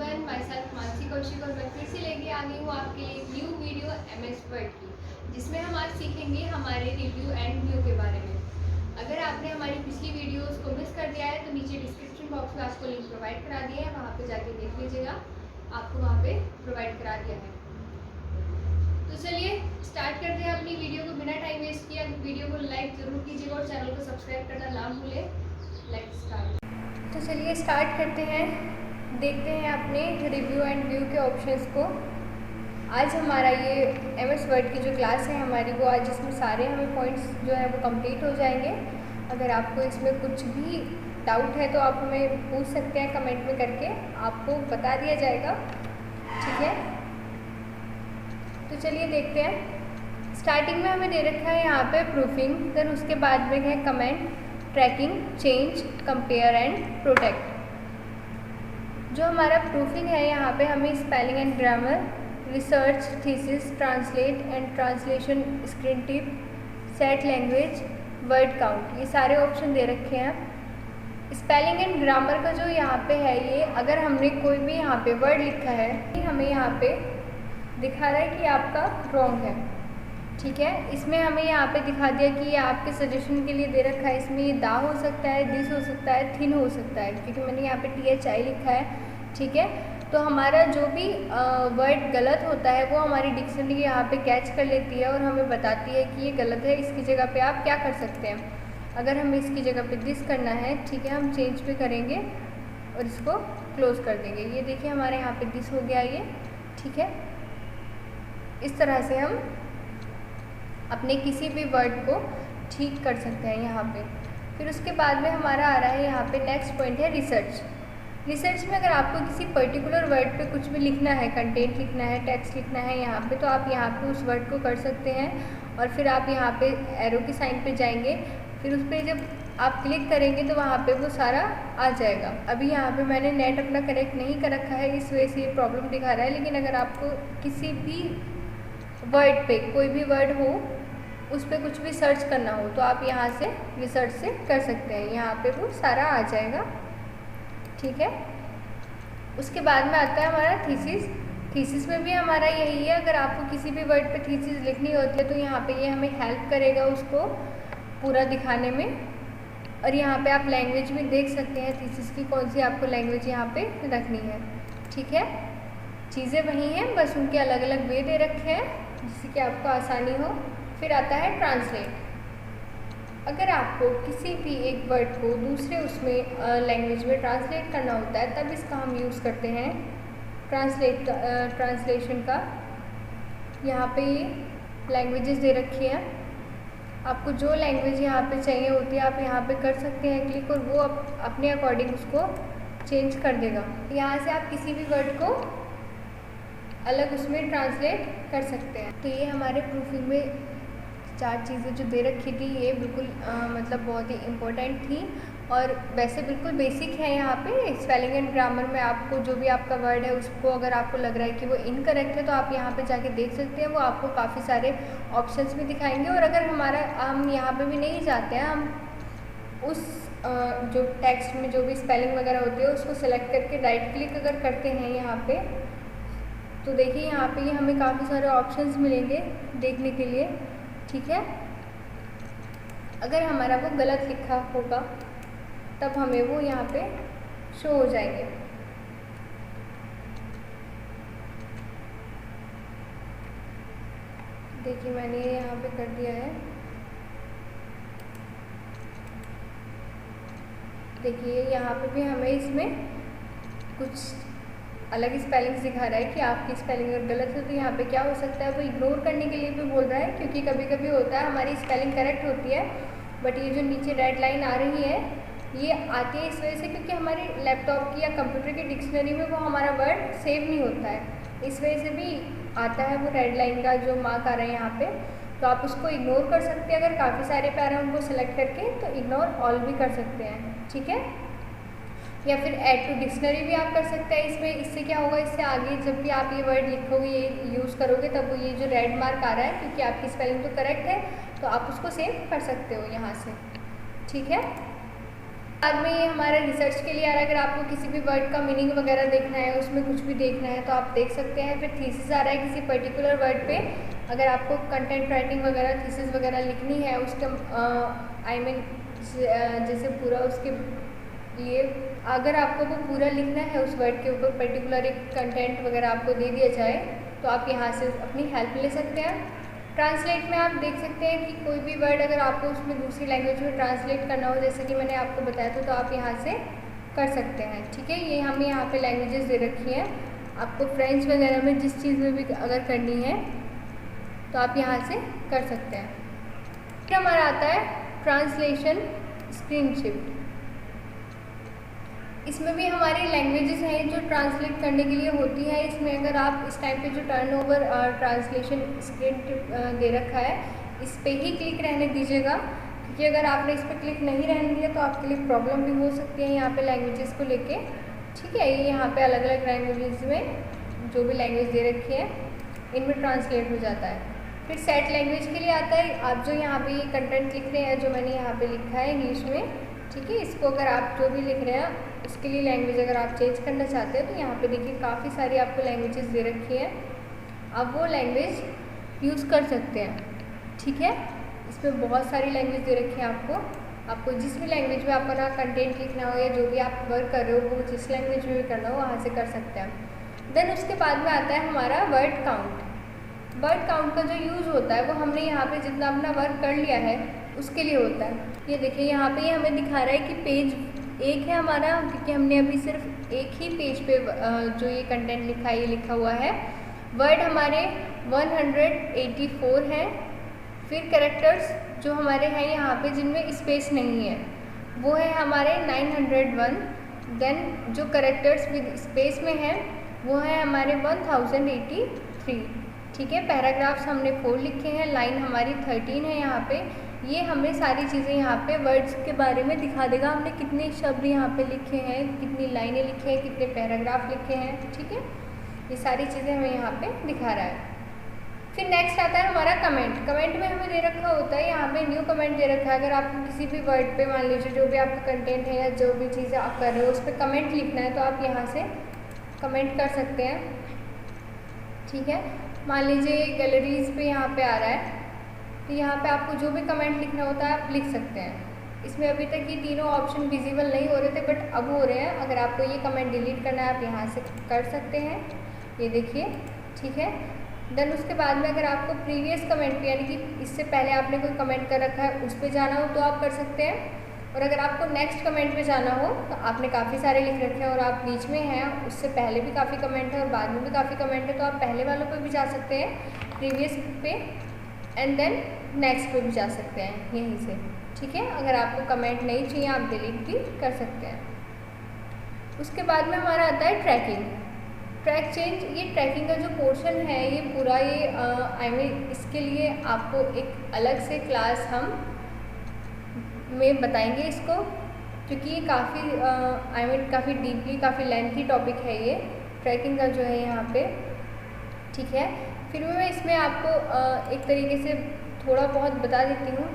Everyone, my self Mansi Kaushik और मैं फिर से लेके आ गई हूँ आपके लिए एक न्यू वीडियो एमएस वर्ड की, जिसमें हम आज सीखेंगे हमारे रिव्यू एंड व्यू के बारे में। अगर आपने हमारी पिछली वीडियोस को मिस कर दिया है तो नीचे डिस्क्रिप्शन बॉक्स में आपको लिंक प्रोवाइड करा दिया है, वहाँ पे जाके देख लीजिएगा, आपको वहाँ पे प्रोवाइड करा दिया है। तो चलिए स्टार्ट करते हैं अपनी वीडियो को बिना टाइम वेस्ट किया। वीडियो को लाइक ज़रूर कीजिएगा और चैनल को सब्सक्राइब करना ना भूलें। Let's start. तो चलिए स्टार्ट करते हैं, देखते हैं अपने रिव्यू एंड व्यू के ऑप्शंस को। आज हमारा ये एमएस वर्ड की जो क्लास है हमारी, वो आज इसमें सारे हमें पॉइंट्स जो है वो कंप्लीट हो जाएंगे। अगर आपको इसमें कुछ भी डाउट है तो आप हमें पूछ सकते हैं कमेंट में करके, आपको बता दिया जाएगा, ठीक है। तो चलिए देखते हैं। स्टार्टिंग में हमें दे रखा है यहाँ पे प्रूफिंग, देन उसके बाद में है comment, tracking, change, compare and protect. जो हमारा प्रूफिंग है यहाँ पे हमें spelling and grammar, research, thesis, translate and translation, screen tip, set language, word count, ये सारे ऑप्शन दे रखे हैं। स्पेलिंग एंड ग्रामर का जो यहाँ पे है, ये अगर हमने कोई भी यहाँ पे वर्ड लिखा है, हमें यहाँ पे दिखा रहा है कि आपका रॉन्ग है, ठीक है। इसमें हमें यहाँ पे दिखा दिया कि ये आपके सजेशन के लिए दे रखा है। इसमें ये दा हो सकता है, दिस हो सकता है, थिन हो सकता है, क्योंकि मैंने यहाँ पे THI लिखा है, ठीक है। तो हमारा जो भी वर्ड गलत होता है वो हमारी डिक्शनरी यहाँ पे कैच कर लेती है और हमें बताती है कि ये गलत है, इसकी जगह पे आप क्या कर सकते हैं। अगर हमें इसकी जगह पे दिस करना है, ठीक है, हम चेंज पे करेंगे और इसको क्लोज कर देंगे। ये देखिए हमारे यहाँ पे दिस हो गया ये, ठीक है। इस तरह से हम अपने किसी भी वर्ड को ठीक कर सकते हैं यहाँ पे। फिर उसके बाद में हमारा आ रहा है यहाँ पे नेक्स्ट पॉइंट है रिसर्च। रिसर्च में अगर आपको किसी पर्टिकुलर वर्ड पे कुछ भी लिखना है, कंटेंट लिखना है, टेक्स्ट लिखना है यहाँ पे, तो आप यहाँ पे उस वर्ड को कर सकते हैं और फिर आप यहाँ पे एरो की साइन पे जाएंगे। फिर उस पर जब आप क्लिक करेंगे तो वहाँ पे वो सारा आ जाएगा। अभी यहाँ पे मैंने नेट अपना कनेक्ट नहीं कर रखा है, इस वजह से ये प्रॉब्लम दिखा रहा है। लेकिन अगर आपको किसी भी वर्ड पे कोई भी वर्ड हो, उस पर कुछ भी सर्च करना हो, तो आप यहाँ से रिसर्च से कर सकते हैं, यहाँ पे वो सारा आ जाएगा, ठीक है। उसके बाद में आता है हमारा थीसिस। थीसिस में भी हमारा यही है, अगर आपको किसी भी वर्ड पे थीसिस लिखनी होती है तो यहाँ पे ये हमें हेल्प करेगा उसको पूरा दिखाने में। और यहाँ पे आप लैंग्वेज भी देख सकते हैं थीसिस की, कौन सी आपको लैंग्वेज यहाँ पे रखनी है, ठीक है। चीज़ें वही हैं, बस उनके अलग अलग वे दे रखे हैं जिससे कि आपको आसानी हो। फिर आता है ट्रांसलेट। अगर आपको किसी भी एक वर्ड को दूसरे उसमें लैंग्वेज में ट्रांसलेट करना होता है, तब इसका हम यूज़ करते हैं ट्रांसलेशन का। यहाँ पे ये लैंग्वेजेस दे रखी हैं, आपको जो लैंग्वेज यहाँ पे चाहिए होती है आप यहाँ पे कर सकते हैं क्लिक, और वो अपने अकॉर्डिंग उसको चेंज कर देगा। यहाँ से आप किसी भी वर्ड को अलग उसमें ट्रांसलेट कर सकते हैं। तो ये हमारे प्रूफिंग में 4 चीज़ें जो दे रखी थी, ये बिल्कुल मतलब बहुत ही इम्पोर्टेंट थी और वैसे बिल्कुल बेसिक है। यहाँ पे स्पेलिंग एंड ग्रामर में आपको जो भी आपका वर्ड है उसको अगर आपको लग रहा है कि वो इनकरेक्ट है तो आप यहाँ पे जाके देख सकते हैं, वो आपको काफ़ी सारे ऑप्शंस भी दिखाएंगे। और अगर हम यहाँ पे भी नहीं जाते हैं, हम उस जो टेक्स्ट में जो भी स्पेलिंग वगैरह होती है उसको सेलेक्ट करके राइट क्लिक अगर करते हैं यहाँ पे, तो देखिए यहाँ पे ये हमें काफ़ी सारे ऑप्शंस मिलेंगे देखने के लिए, ठीक है। अगर हमारा वो गलत लिखा होगा तब हमें वो यहाँ पे शो हो जाएंगे। देखिए मैंने ये यहाँ पे कर दिया है, देखिए यहाँ पे भी हमें इसमें कुछ अलग स्पेलिंग्स दिखा रहा है कि आपकी स्पेलिंग अगर गलत है तो यहाँ पे क्या हो सकता है, वो इग्नोर करने के लिए भी बोल रहा है, क्योंकि कभी कभी होता है हमारी स्पेलिंग करेक्ट होती है बट ये जो नीचे रेड लाइन आ रही है ये आती है इस वजह से क्योंकि हमारे लैपटॉप की या कंप्यूटर की डिक्शनरी में वो हमारा वर्ड सेव नहीं होता है, इस वजह से भी आता है वो रेड लाइन का जो मार्क आ रहा है यहाँ पे। तो आप उसको इग्नोर कर सकते हैं, अगर काफ़ी सारे पैरा उनको सेलेक्ट करके, तो इग्नोर ऑल भी कर सकते हैं, ठीक है। या फिर ऐड टू डिक्शनरी भी आप कर सकते हैं इसमें। इससे क्या होगा, इससे आगे जब भी आप ये वर्ड लिखोगे, ये यूज़ करोगे, तब वो ये जो रेड मार्क आ रहा है क्योंकि आपकी स्पेलिंग तो करेक्ट है, तो आप उसको सेव कर सकते हो यहाँ से, ठीक है। बाद में ये हमारा रिसर्च के लिए आ रहा है। अगर आपको किसी भी वर्ड का मीनिंग वगैरह देखना है, उसमें कुछ भी देखना है तो आप देख सकते हैं। फिर थीसिस आ रहा है किसी पर्टिकुलर वर्ड पे, अगर आपको कंटेंट राइटिंग वगैरह थीसिस वगैरह लिखनी है उसके जैसे पूरा उसके लिए, अगर आपको वो पूरा लिखना है उस वर्ड के ऊपर पर्टिकुलर एक कंटेंट वगैरह आपको दे दिया जाए तो आप यहाँ से अपनी हेल्प ले सकते हैं। ट्रांसलेट में आप देख सकते हैं कि कोई भी वर्ड अगर आपको उसमें दूसरी लैंग्वेज में ट्रांसलेट करना हो, जैसे कि मैंने आपको बताया था, तो आप यहाँ से कर सकते हैं। ठीक है, ये हमें यहाँ पे लैंग्वेजेस दे रखी हैं। आपको फ्रेंच वगैरह में जिस चीज़ में भी अगर करनी है तो आप यहाँ से कर सकते हैं। फिर हमारा आता है ट्रांसलेशन स्क्रीनशिट। इसमें भी हमारी लैंग्वेजेस हैं जो ट्रांसलेट करने के लिए होती है। इसमें अगर आप इस टाइम पे जो टर्नओवर ट्रांसलेशन स्क्रीन दे रखा है, इस पे ही क्लिक रहने दीजिएगा, क्योंकि अगर आपने इस पर क्लिक नहीं रहने दिया तो आपके लिए प्रॉब्लम भी हो सकती है यहाँ पे लैंग्वेजेस को लेके। ठीक है, ये यहाँ पे अलग अलग लैंग्वेजेस में जो भी लैंग्वेज दे रखी है इनमें ट्रांसलेट हो जाता है। फिर सेट लैंग्वेज के लिए आता है, आप जो यहाँ पे कंटेंट लिख रहे हैं, जो मैंने यहाँ पे लिखा है इंग्लिश में, ठीक है, इसको अगर आप जो भी लिख रहे हैं उसके लिए लैंग्वेज अगर आप चेंज करना चाहते हैं तो यहाँ पे देखिए काफ़ी सारी आपको लैंग्वेजेस दे रखी हैं, आप वो लैंग्वेज यूज़ कर सकते हैं। ठीक है, इसमें बहुत सारी लैंग्वेज दे रखी हैं आपको जिस भी लैंग्वेज में अपना कंटेंट लिखना हो या जो भी आप वर्क कर रहे हो वो जिस लैंग्वेज में भी करना हो वहाँ से कर सकते हैं। देन उसके बाद में आता है हमारा वर्ड काउंट। वर्ड काउंट का जो यूज़ होता है वो हमने यहाँ पे जितना अपना वर्क कर लिया है उसके लिए होता है। ये देखिए यहाँ पे ये हमें दिखा रहा है कि पेज एक है हमारा, क्योंकि हमने अभी सिर्फ एक ही पेज पे जो ये कंटेंट लिखा है ये लिखा हुआ है। वर्ड हमारे 184 हैं। फिर कैरेक्टर्स जो हमारे हैं यहाँ पे जिनमें स्पेस नहीं है वो है हमारे 901। देन जो कैरेक्टर्स विद स्पेस में हैं वो है हमारे 1083। ठीक है, पैराग्राफ्स हमने 4 लिखे हैं, लाइन हमारी 13 है यहाँ पे। ये हमें सारी चीज़ें यहाँ पे वर्ड्स के बारे में दिखा देगा, हमने कितने शब्द यहाँ पे लिखे हैं, कितनी लाइनें लिखे हैं, कितने पैराग्राफ लिखे हैं। ठीक है, ये सारी चीज़ें हमें यहाँ पे दिखा रहा है। फिर नेक्स्ट आता है हमारा कमेंट। कमेंट में हमें दे रखा होता है यहाँ पे न्यू कमेंट दे रखा है। अगर आपको किसी भी वर्ड पे मान लीजिए जो भी आपका कंटेंट है या जो भी चीज़ें आप कर रहे हो उस पर कमेंट लिखना है तो आप यहाँ से कमेंट कर सकते हैं। ठीक है, मान लीजिए गैलरीज पे यहाँ पे आ रहा है तो यहाँ पे आपको जो भी कमेंट लिखना होता है आप लिख सकते हैं। इसमें अभी तक ये तीनों ऑप्शन विजिबल नहीं हो रहे थे बट अब हो रहे हैं। अगर आपको ये कमेंट डिलीट करना है आप यहाँ से कर सकते हैं, ये देखिए। ठीक है, देन उसके बाद में अगर आपको प्रीवियस कमेंट पे यानी कि इससे पहले आपने कोई कमेंट कर रखा है उस पर जाना हो तो आप कर सकते हैं। और अगर आपको नेक्स्ट कमेंट पे जाना हो तो आपने काफ़ी सारे लिख रखे हैं और आप बीच में हैं, उससे पहले भी काफ़ी कमेंट है और बाद में भी काफ़ी कमेंट है, तो आप पहले वालों पे भी जा सकते हैं, प्रीवियस पे, एंड देन नेक्स्ट पे भी जा सकते हैं यहीं से। ठीक है, अगर आपको कमेंट नहीं चाहिए आप डिलीट भी कर सकते हैं। उसके बाद में हमारा आता है ट्रैकिंग। ट्रैक चेंज, ये ट्रैकिंग का जो पोर्शन है ये पूरा ये इसके लिए आपको एक अलग से क्लास हम में बताएंगे इसको, क्योंकि ये काफ़ी काफ़ी डीपली काफ़ी लेंथी टॉपिक है ये ट्रैकिंग का जो है यहाँ पे। ठीक है, फिर मैं इसमें आपको एक तरीके से थोड़ा बहुत बता देती हूँ।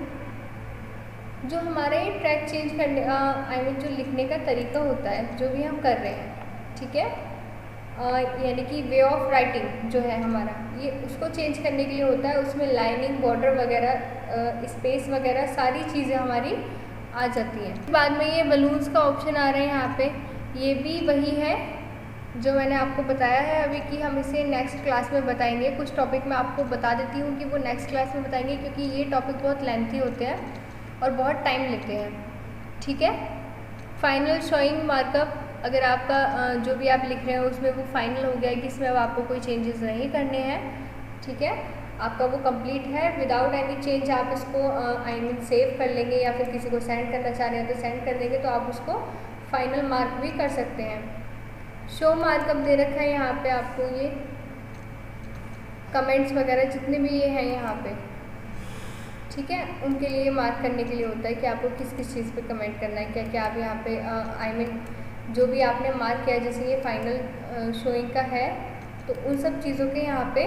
जो हमारा ये ट्रैक चेंज करने जो लिखने का तरीका होता है जो भी हम कर रहे हैं, ठीक है, यानी कि वे ऑफ राइटिंग जो है हमारा, ये उसको चेंज करने के लिए होता है। उसमें लाइनिंग, बॉर्डर वगैरह, स्पेस वगैरह सारी चीज़ें हमारी आ जाती हैं। बाद में ये बलून्स का ऑप्शन आ रहा है यहाँ पे, ये भी वही है जो मैंने आपको बताया है अभी कि हम इसे नेक्स्ट क्लास में बताएंगे। कुछ टॉपिक मैं आपको बता देती हूँ कि वो नेक्स्ट क्लास में बताएंगे, क्योंकि ये टॉपिक बहुत लेंथी होते हैं और बहुत टाइम लेते हैं। ठीक है, फाइनल शोइंग मार्कअप, अगर आपका जो भी आप लिख रहे हो उसमें वो फाइनल हो गया है कि इसमें अब आपको कोई चेंजेस नहीं करने हैं। ठीक है, आपका वो कंप्लीट है, विदाउट एनी चेंज आप इसको सेव कर लेंगे या फिर किसी को सेंड करना चाह रहे हैं तो सेंड कर देंगे, तो आप उसको फाइनल मार्क भी कर सकते हैं। शो मार्कअप दे रखा है यहाँ पे आपको, ये कमेंट्स वगैरह जितने भी ये हैं यहाँ पे, ठीक है, उनके लिए मार्क करने के लिए होता है कि आपको किस किस चीज़ पे कमेंट करना है, क्या क्या आप यहाँ पे जो भी आपने मार्क किया है, जैसे ये फाइनल शोइंग का है तो उन सब चीज़ों के यहाँ पे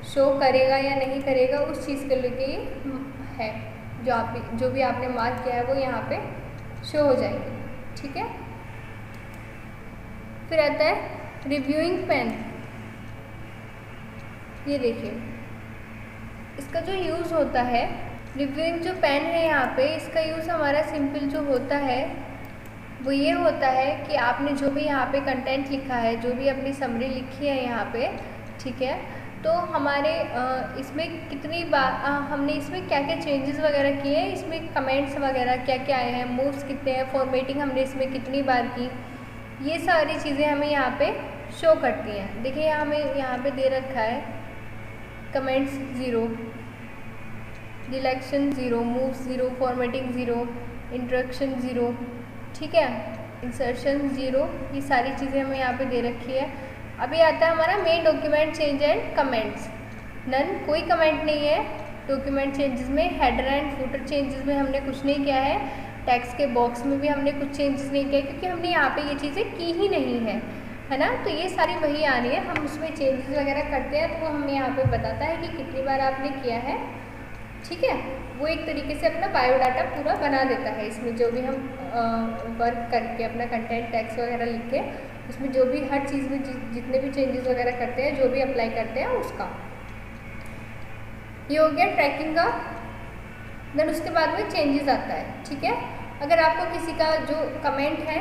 शो करेगा या नहीं करेगा उस चीज़ के लिए है, जो भी आपने मार्क किया है वो यहाँ पे शो हो जाएंगे। ठीक है, फिर आता है रिव्यूइंग पेन। ये देखिए, इसका जो यूज़ होता है, रिव्यूइंग जो पेन है यहाँ पे, इसका यूज़ हमारा सिंपल जो होता है वो ये होता है कि आपने जो भी यहाँ पे कंटेंट लिखा है, जो भी अपनी समरी लिखी है यहाँ पे, ठीक है, तो हमारे इसमें कितनी बार हमने इसमें क्या क्या चेंजेस वगैरह किए हैं, इसमें कमेंट्स वगैरह क्या क्या आए हैं, मूव्स कितने हैं, फॉर्मेटिंग हमने इसमें कितनी बार की, ये सारी चीज़ें हमें यहाँ पे शो करती हैं। देखिए हमें यहाँ पे दे रखा है कमेंट्स 0, डिलेक्शन 0, मूव्स 0, फॉर्मेटिंग 0, इंट्रोडक्शन 0, ठीक है, इंसर्शन 0, ये सारी चीज़ें हमें यहाँ पे दे रखी है। अभी आता है हमारा main document change and comments. None, कोई कमेंट नहीं है डॉक्यूमेंट चेंजेस में। हेडर एंड फुटर चेंजेस में हमने कुछ नहीं किया है। टेक्स्ट के बॉक्स में भी हमने कुछ चेंजेस नहीं किया क्योंकि हमने यहाँ पे ये चीज़ें की ही नहीं है ना। तो ये सारी वही आ रही है, हम उसमें चेंजेस वगैरह करते हैं तो वो हमें यहाँ पे बताता है कि कितनी बार आपने किया है। ठीक है, वो एक तरीके से अपना बायोडाटा पूरा बना देता है। इसमें जो भी हम वर्क करके अपना कंटेंट टेक्स्ट वगैरह लिख के उसमें जो भी हर चीज़ में जितने भी चेंजेस वगैरह करते हैं, जो भी अप्लाई करते हैं उसका। ये हो गया ट्रैकिंग का। देन उसके बाद में चेंजेस आता है। ठीक है, अगर आपको किसी का जो कमेंट है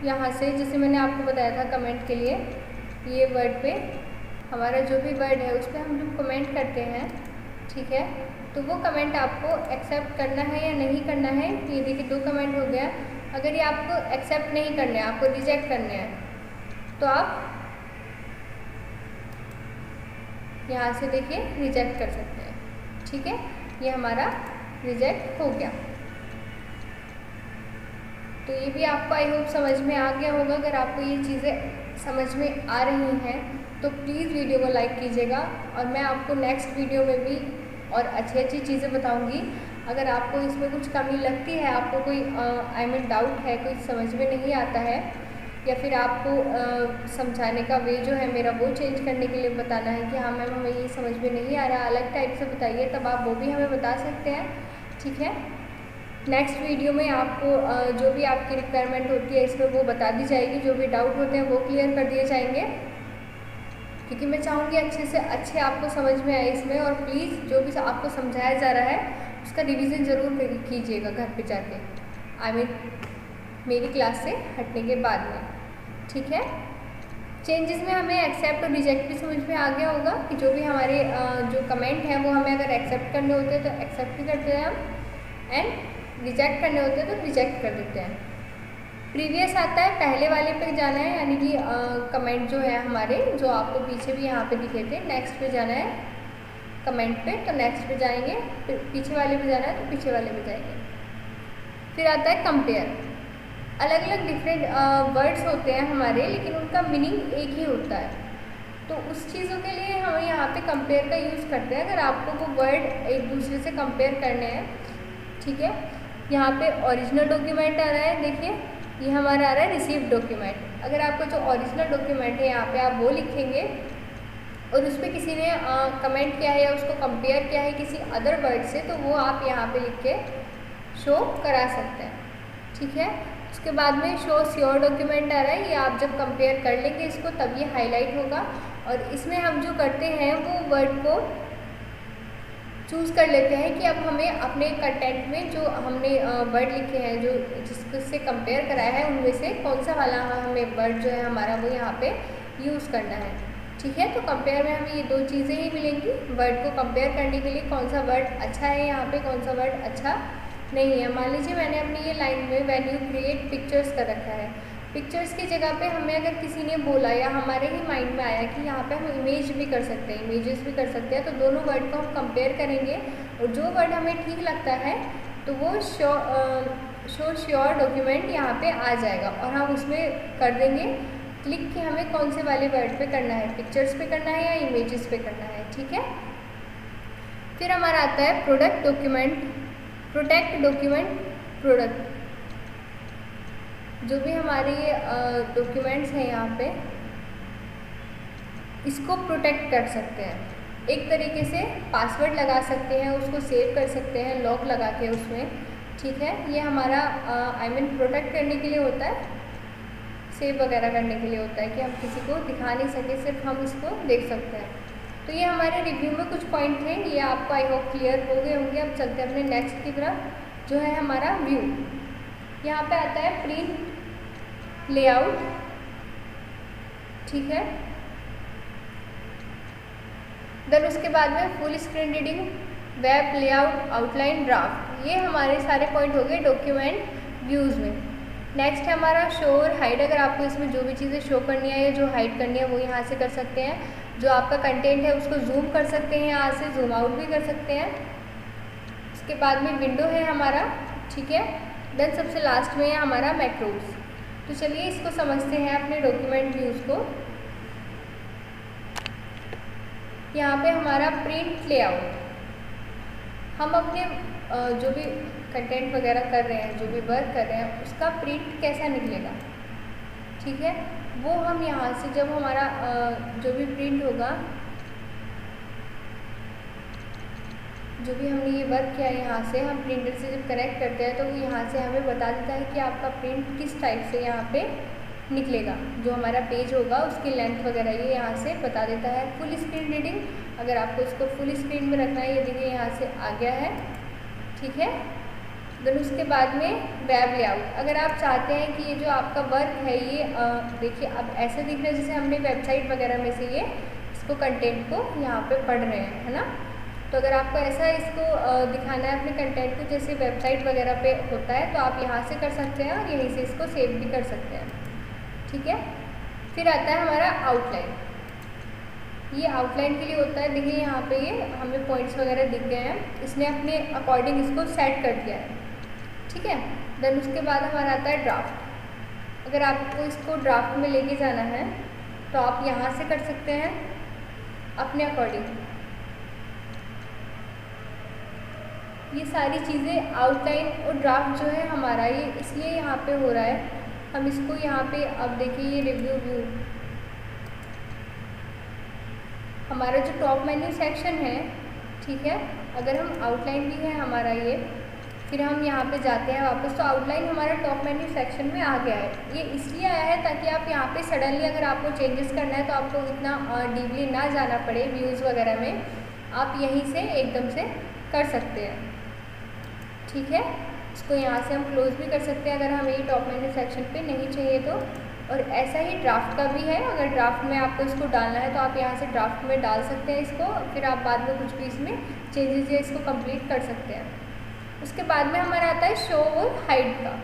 यहाँ से, जैसे मैंने आपको बताया था कमेंट के लिए, ये वर्ड पे हमारा जो भी वर्ड है उस पर हम जब कमेंट करते हैं, ठीक है, तो वो कमेंट आपको एक्सेप्ट करना है या नहीं करना है। ये देखिए 2 कमेंट हो गया। अगर ये आपको एक्सेप्ट नहीं करने हैं, आपको रिजेक्ट करने हैं, तो आप यहाँ से देखिए रिजेक्ट कर सकते हैं। ठीक है, ये हमारा रिजेक्ट हो गया। तो ये भी आपको आई होप समझ में आ गया होगा। अगर आपको ये चीज़ें समझ में आ रही हैं तो प्लीज़ वीडियो को लाइक कीजिएगा, और मैं आपको नेक्स्ट वीडियो में भी और अच्छी चीज़ें बताऊंगी। अगर आपको इसमें कुछ कमी लगती है, आपको कोई डाउट है, कोई समझ में नहीं आता है, या फिर आपको समझाने का वे जो है मेरा वो चेंज करने के लिए बताना है कि हाँ मैम हमें ये समझ में नहीं आ रहा, अलग टाइप से बताइए, तब आप वो भी हमें बता सकते हैं। ठीक है, नेक्स्ट वीडियो में आपको जो भी आपकी रिक्वायरमेंट होती है इसमें वो बता दी जाएगी। जो भी डाउट होते हैं वो क्लियर कर दिए जाएंगे, क्योंकि मैं चाहूँगी अच्छे से अच्छे आपको समझ में आए इसमें। और प्लीज़ जो भी आपको समझाया जा रहा है उसका रिवीजन ज़रूर कीजिएगा घर पे जाके, मेरी क्लास से हटने के बाद में। ठीक है, चेंजेस में हमें एक्सेप्ट और रिजेक्ट भी समझ में आ गया होगा कि जो भी हमारे जो कमेंट हैं वो हमें अगर एक्सेप्ट करने होते हैं तो एक्सेप्ट भी करते हैं हम, एंड रिजेक्ट करने होते हैं तो रिजेक्ट कर देते हैं। प्रीवियस आता है, पहले वाले पे जाना है, यानी कि कमेंट जो है हमारे, जो आपको पीछे भी यहाँ पे दिखे थे, नेक्स्ट पे जाना है कमेंट पे, तो नेक्स्ट पे जाएंगे। फिर पीछे वाले पे जाना है तो पीछे वाले पे जाएंगे। फिर आता है कंपेयर। अलग अलग डिफरेंट वर्ड्स होते हैं हमारे, लेकिन उनका मीनिंग एक ही होता है, तो उस चीज़ों के लिए हम यहाँ पे कंपेयर का यूज़ करते हैं। अगर आपको वो वर्ड एक दूसरे से कंपेयर करने हैं, ठीक है, यहाँ पे ओरिजिनल डॉक्यूमेंट आ रहा है, देखिए ये हमारा आ रहा है रिसीव्ड डॉक्यूमेंट। अगर आपको जो ओरिजिनल डॉक्यूमेंट है यहाँ पे आप वो लिखेंगे और उस पर किसी ने कमेंट किया है या उसको कंपेयर किया है किसी अदर वर्ड से, तो वो आप यहाँ पे लिख के शो करा सकते हैं। ठीक है, उसके बाद में शो श्योर डॉक्यूमेंट आ रहा है, ये आप जब कंपेयर कर लेंगे इसको तब ये हाईलाइट होगा। और इसमें हम जो करते हैं वो वर्ड को चूज़ कर लेते हैं कि अब हमें अपने कंटेंट में जो हमने वर्ड लिखे हैं, जो जिससे कंपेयर कराया है, उनमें से कौन सा वाला हमें वर्ड जो है हमारा वो यहाँ पे यूज़ करना है। ठीक है, तो कंपेयर में हमें ये 2 चीज़ें ही मिलेंगी। वर्ड को कंपेयर करने के लिए कौन सा वर्ड अच्छा है यहाँ पे, कौन सा वर्ड अच्छा नहीं है। मान लीजिए मैंने अपनी ये लाइन में व्हेन यू क्रिएट पिक्चर्स कर रखा है, पिक्चर्स की जगह पे हमें अगर किसी ने बोला या हमारे ही माइंड में आया कि यहाँ पे हम इमेज भी कर सकते हैं, इमेजेस भी कर सकते हैं, तो दोनों वर्ड को हम कंपेयर करेंगे और जो वर्ड हमें ठीक लगता है तो वो शो श्योर डॉक्यूमेंट यहाँ पे आ जाएगा और हम उसमें कर देंगे क्लिक कि हमें कौन से वाले वर्ड पे करना है, पिक्चर्स पे करना है या इमेजेस पे करना है। ठीक है, फिर हमारा आता है product document, protect document, product. जो भी हमारे डॉक्यूमेंट्स हैं यहाँ पे, इसको प्रोटेक्ट कर सकते हैं। एक तरीके से पासवर्ड लगा सकते हैं, उसको सेव कर सकते हैं लॉक लगा के उसमें, ठीक है। ये हमारा प्रोटेक्ट करने के लिए होता है, सेव वगैरह करने के लिए होता है कि हम किसी को दिखा नहीं सके, सिर्फ हम इसको देख सकते हैं। तो ये हमारे रिव्यू में कुछ पॉइंट थे, ये आपको आई होप क्लियर हो गए होंगे। अब चलते हैं अपने नेक्स्ट की तरफ, जो है हमारा व्यू। यहाँ पे आता है प्रिंट लेआउट, ठीक है। देन उसके बाद में full screen reading, web layout, outline, draft. ये हमारे सारे पॉइंट हो गए डॉक्यूमेंट व्यूज़ में। नेक्स्ट है हमारा शो और हाइड। अगर आपको इसमें जो भी चीज़ें शो करनी है या जो हाइड करनी है वो यहाँ से कर सकते हैं। जो आपका कंटेंट है उसको जूम कर सकते हैं, यहाँ से जूम आउट भी कर सकते हैं। उसके बाद में विंडो है हमारा, ठीक है। देन सबसे लास्ट में है हमारा मैक्रोज। तो चलिए इसको समझते हैं अपने डॉक्यूमेंट व्यूज़ को। यहाँ पे हमारा प्रिंट लेआउट, हम अपने जो भी कंटेंट वगैरह कर रहे हैं, जो भी वर्क कर रहे हैं, उसका प्रिंट कैसा निकलेगा, ठीक है। वो हम यहाँ से जब हमारा जो भी प्रिंट होगा, जो भी हमने ये वर्क किया है, यहाँ से हम प्रिंटर से जब कनेक्ट करते हैं तो वो यहाँ से हमें बता देता है कि आपका प्रिंट किस टाइप से यहाँ पे निकलेगा। जो हमारा पेज होगा उसकी लेंथ वगैरह ये यहाँ से बता देता है। फुल स्क्रीन रीडिंग, अगर आपको इसको फुल स्क्रीन में रखना है, ये देखिए यहाँ से आ गया है, ठीक है। देन उसके बाद में वेब लेआउट। अगर आप चाहते हैं कि ये जो आपका वर्क है ये देखिए अब ऐसे दिख रहा है जैसे हमने वेबसाइट वगैरह में से ये इसको कंटेंट को यहाँ पे पढ़ रहे हैं, है ना। तो अगर आपको ऐसा इसको दिखाना है अपने कंटेंट को जैसे वेबसाइट वगैरह पे होता है, तो आप यहाँ से कर सकते हैं और यहीं से इसको सेव भी कर सकते हैं, ठीक है। फिर आता है हमारा आउटलाइन। ये आउटलाइन के लिए होता है, देखिए यहाँ पे ये हमें पॉइंट्स वगैरह दिख गए हैं, इसने अपने अकॉर्डिंग इसको सेट कर दिया है, ठीक है। देन उसके बाद हमारा आता है ड्राफ्ट। अगर आपको इसको ड्राफ्ट में लेके जाना है तो आप यहाँ से कर सकते हैं अपने अकॉर्डिंग। ये सारी चीज़ें आउटलाइन और ड्राफ्ट जो है हमारा ये इसलिए यहाँ पे हो रहा है, हम इसको यहाँ पे अब देखिए ये रिव्यू व्यू, हमारा जो टॉप मेन्यू सेक्शन है, ठीक है। अगर हम आउटलाइन भी है हमारा ये, फिर हम यहाँ पे जाते हैं वापस, तो आउटलाइन हमारा टॉप मेन्यू सेक्शन में आ गया है। ये इसलिए आया है ताकि आप यहाँ पे सडनली अगर आपको चेंजेस करना है तो आपको इतना डीपली ना जाना पड़े व्यूज़ वगैरह में, आप यहीं से एकदम से कर सकते हैं, ठीक है। इसको यहाँ से हम क्लोज भी कर सकते हैं अगर हमें ये टॉप मेन्यू सेक्शन पे नहीं चाहिए तो। और ऐसा ही ड्राफ्ट का भी है, अगर ड्राफ्ट में आपको इसको डालना है तो आप यहाँ से ड्राफ्ट में डाल सकते हैं इसको, फिर आप बाद में कुछ भी इसमें चेंजेस या इसको कंप्लीट कर सकते हैं। उसके बाद में हमारा आता है शो और हाइड का।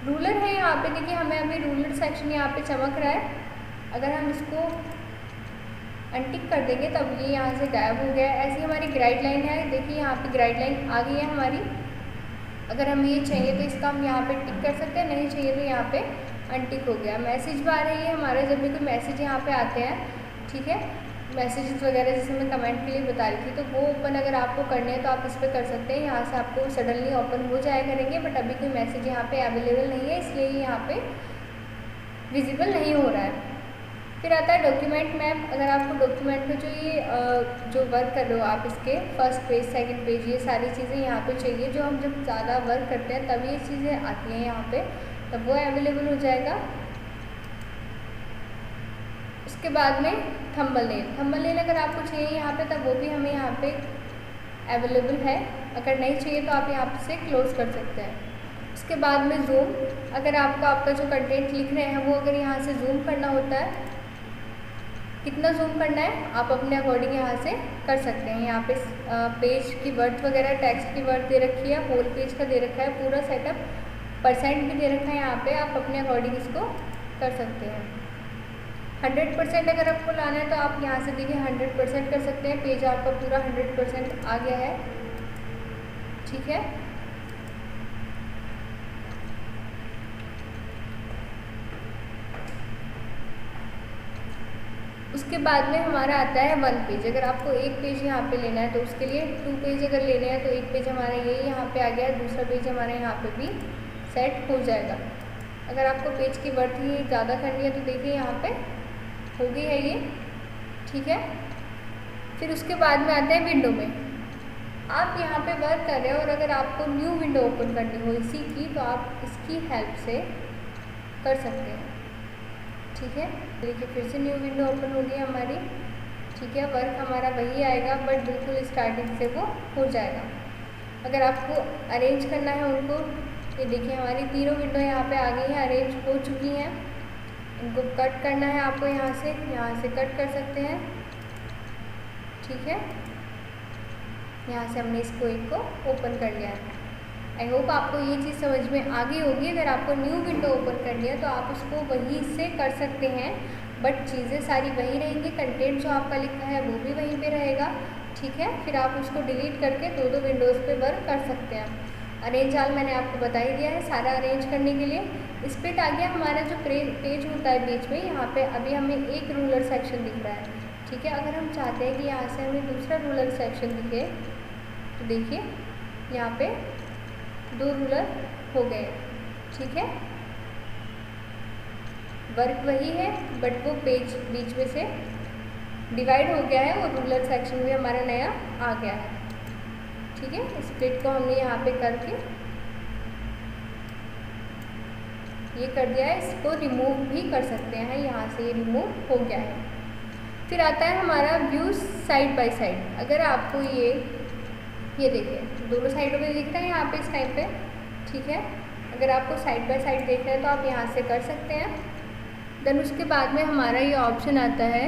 रूलर है यहाँ पे, देखिए हमें अभी रूलर सेक्शन यहाँ पे चमक रहा है, अगर हम इसको अनटिक कर देंगे तब ये यहाँ से गायब हो गया है। ऐसी हमारी गाइडलाइन है, देखिए यहाँ पे गाइडलाइन आ गई है हमारी। अगर हमें ये चाहिए तो इसका हम यहाँ पे टिक कर सकते हैं, नहीं चाहिए तो यहाँ पे अनटिक हो गया। मैसेज भी आ रही है हमारे, जब भी कोई मैसेज यहाँ पे आते हैं, ठीक है, मैसेजेस वगैरह जैसे मैं कमेंट के लिए बता रही थी, तो वो ओपन अगर आपको करने हैं तो आप इस पर कर सकते हैं। यहाँ से आपको सडनली ओपन हो जाया करेंगे, बट अभी कोई मैसेज यहाँ पे अवेलेबल नहीं है, इसलिए यहाँ पे विजिबल नहीं हो रहा है। फिर आता है डॉक्यूमेंट मैप। अगर आपको डॉक्यूमेंट में जो ये जो वर्क कर रहे हो आप, इसके फर्स्ट पेज सेकंड पेज, ये सारी चीज़ें यहाँ पे चाहिए, जो हम जब ज़्यादा वर्क करते हैं तब ये चीज़ें आती हैं यहाँ पे, तब वो अवेलेबल हो जाएगा। उसके बाद में थंबनेल अगर आपको चाहिए यहाँ पे तब वो भी हमें यहाँ पे अवेलेबल है, अगर नहीं चाहिए तो आप यहाँ से क्लोज कर सकते हैं। उसके बाद में जूम, अगर आपको आपका जो कंटेंट लिख रहे हैं वो अगर यहाँ से जूम करना होता है, कितना जूम करना है आप अपने अकॉर्डिंग यहाँ से कर सकते हैं। यहाँ पे पेज की वर्थ वगैरह, टेक्स्ट की वर्थ दे रखी है, होल पेज का दे रखा है, पूरा सेटअप परसेंट भी दे रखा है, यहाँ पे आप अपने अकॉर्डिंग इसको कर सकते हैं। 100% अगर आपको लाना है तो आप यहाँ से देखिए 100% कर सकते हैं, पेज आपका पूरा 100% आ गया है, ठीक है। उसके बाद में हमारा आता है 1 पेज। अगर आपको एक पेज यहाँ पे लेना है तो उसके लिए 2 पेज अगर लेने हैं तो एक पेज हमारा ये यहाँ पे आ गया है, दूसरा पेज हमारे यहाँ पे भी सेट हो जाएगा। अगर आपको पेज की वर्थ ही ज़्यादा करनी है तो देखिए यहाँ पे हो गई है ये, ठीक है। फिर उसके बाद में आते हैं विंडो में। आप यहाँ पे वर्क कर रहे हो और अगर आपको न्यू विंडो ओपन करनी हो इसी की, तो आप इसकी हेल्प से कर सकते हैं। ठीक है, देखिए फिर से न्यू विंडो ओपन हो गई हमारी। ठीक है, वर्क हमारा वही आएगा बट बिल्कुल स्टार्टिंग से वो हो जाएगा। अगर आपको अरेंज करना है उनको, ये देखिए हमारी तीनों विंडो यहाँ पे आ गई हैं, अरेंज हो चुकी हैं। इनको कट करना है आपको, यहाँ से कट कर सकते हैं। ठीक है, यहाँ से हमने इसको एक को ओपन कर लिया है। आई होप आपको ये चीज़ समझ में आ गई होगी। अगर आपको न्यू विंडो ओपन करनी है तो आप उसको वहीं से कर सकते हैं, बट चीज़ें सारी वही रहेंगी, कंटेंट जो आपका लिखा है वो भी वहीं पे रहेगा। ठीक है, फिर आप उसको डिलीट करके दो विंडोज़ पे वर्क कर सकते हैं। अरेंज ऑल मैंने आपको बता ही दिया है सारा अरेंज करने के लिए। स्प्लिट आ गया हमारा जो पेज होता है बीच में, यहाँ पे अभी हमें एक रूलर सेक्शन दिख रहा है। ठीक है, अगर हम चाहते हैं कि यहाँ से हमें दूसरा रूलर सेक्शन दिखे तो देखिए यहाँ पे 2 रूलर हो गए। ठीक है, वर्क वही है बट वो पेज बीच में से डिवाइड हो गया है, वो रूलर सेक्शन भी हमारा नया आ गया है। ठीक है, स्प्लिट को हमने यहाँ पे करके ये कर दिया है। इसको रिमूव भी कर सकते हैं, यहाँ से ये रिमूव हो गया है। फिर आता है हमारा व्यू साइड बाय साइड। अगर आपको ये देखिए दोनों साइडों में दिख रहा है यहाँ पे इस टाइम पे। ठीक है, अगर आपको साइड बाय साइड देखना है तो आप यहाँ से कर सकते हैं। देन उसके बाद में हमारा ये ऑप्शन आता है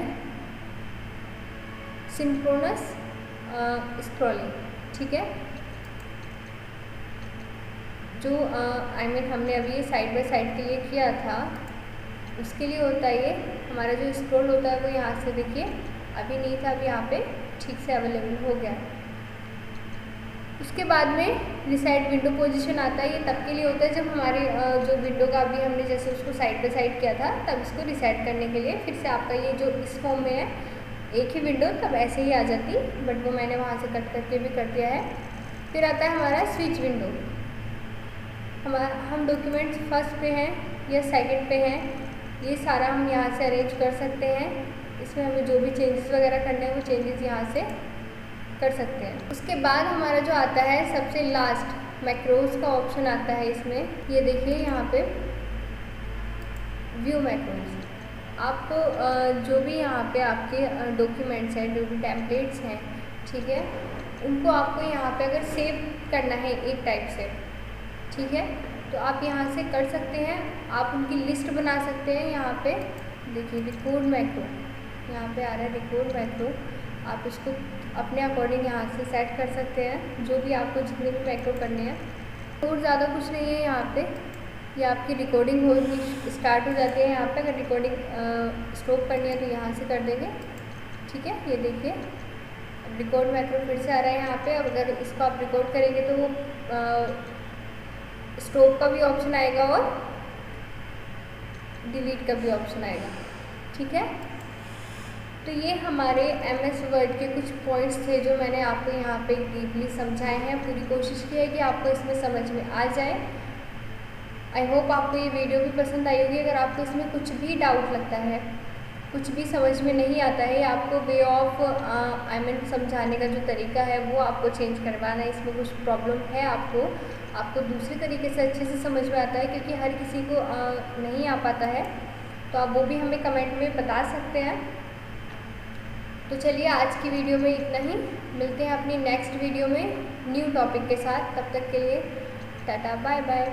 सिंक्रोनस स्क्रॉलिंग। ठीक है, जो हमने अभी ये साइड बाय साइड के लिए किया था उसके लिए होता है ये हमारा जो स्क्रॉल होता है वो यहाँ से देखिए अभी नहीं था, अभी यहाँ पे ठीक से अवेलेबल हो गया। उसके बाद में रिसेट विंडो पोजीशन आता है। ये तब के लिए होता है जब हमारे जो विंडो का अभी हमने जैसे उसको साइड बाय साइड किया था तब इसको रिसेट करने के लिए फिर से आपका ये जो इस फॉर्म में है एक ही विंडो तब ऐसे ही आ जाती, बट वो मैंने वहाँ से कट करके भी कर दिया है। फिर आता है हमारा स्विच विंडो। हम डॉक्यूमेंट्स फर्स्ट पे हैं या सेकंड पे हैं, ये सारा हम यहाँ से अरेंज कर सकते हैं। इसमें हमें जो भी चेंजेस वगैरह करने हैं वो चेंजेस यहाँ से कर सकते हैं। उसके बाद हमारा जो आता है सबसे लास्ट मैक्रोज का ऑप्शन आता है इसमें। ये देखिए यहाँ पे व्यू मैक्रोज। आपको जो भी यहाँ पे आपके डॉक्यूमेंट्स हैं, जो भी टेम्पलेट्स हैं, ठीक है, उनको आपको यहाँ पे अगर सेव करना है एक टाइप से, ठीक है, तो आप यहाँ से कर सकते हैं। आप उनकी लिस्ट बना सकते हैं। यहाँ पे देखिए रिकॉर्ड मैक्रो, यहाँ पे आ रहा है रिकॉर्ड मैक्रो। आप इसको अपने अकॉर्डिंग यहाँ से सेट कर सकते हैं, जो भी आपको जितने भी मैक्रो करने हैं। और ज़्यादा कुछ नहीं है यहाँ पे। ये आपकी रिकॉर्डिंग हो स्टार्ट हो जाती है। यहाँ पे अगर रिकॉर्डिंग स्टॉप करनी है तो यहाँ से कर देंगे। ठीक है, ये देखिए रिकॉर्ड मैक्रो फिर से आ रहा है यहाँ पे। अब अगर इसको आप रिकॉर्ड करेंगे तो वो स्टॉप का भी ऑप्शन आएगा और डिलीट का भी ऑप्शन आएगा। ठीक है, तो ये हमारे MS वर्ड के कुछ पॉइंट्स थे जो मैंने आपको यहाँ पे डीपली समझाए हैं। पूरी कोशिश की है कि आपको इसमें समझ में आ जाए। आई होप आपको ये वीडियो भी पसंद आई होगी। अगर आपको इसमें कुछ भी डाउट लगता है, कुछ भी समझ में नहीं आता है, या आपको वे ऑफ समझाने का जो तरीका है वो आपको चेंज करवाना है, इसमें कुछ प्रॉब्लम है आपको दूसरे तरीके से अच्छे से समझ में आता है, क्योंकि हर किसी को नहीं आ पाता है, तो आप वो भी हमें कमेंट में बता सकते हैं। तो चलिए आज की वीडियो में इतना ही। मिलते हैं अपनी नेक्स्ट वीडियो में न्यू टॉपिक के साथ। तब तक के लिए टाटा बाय बाय।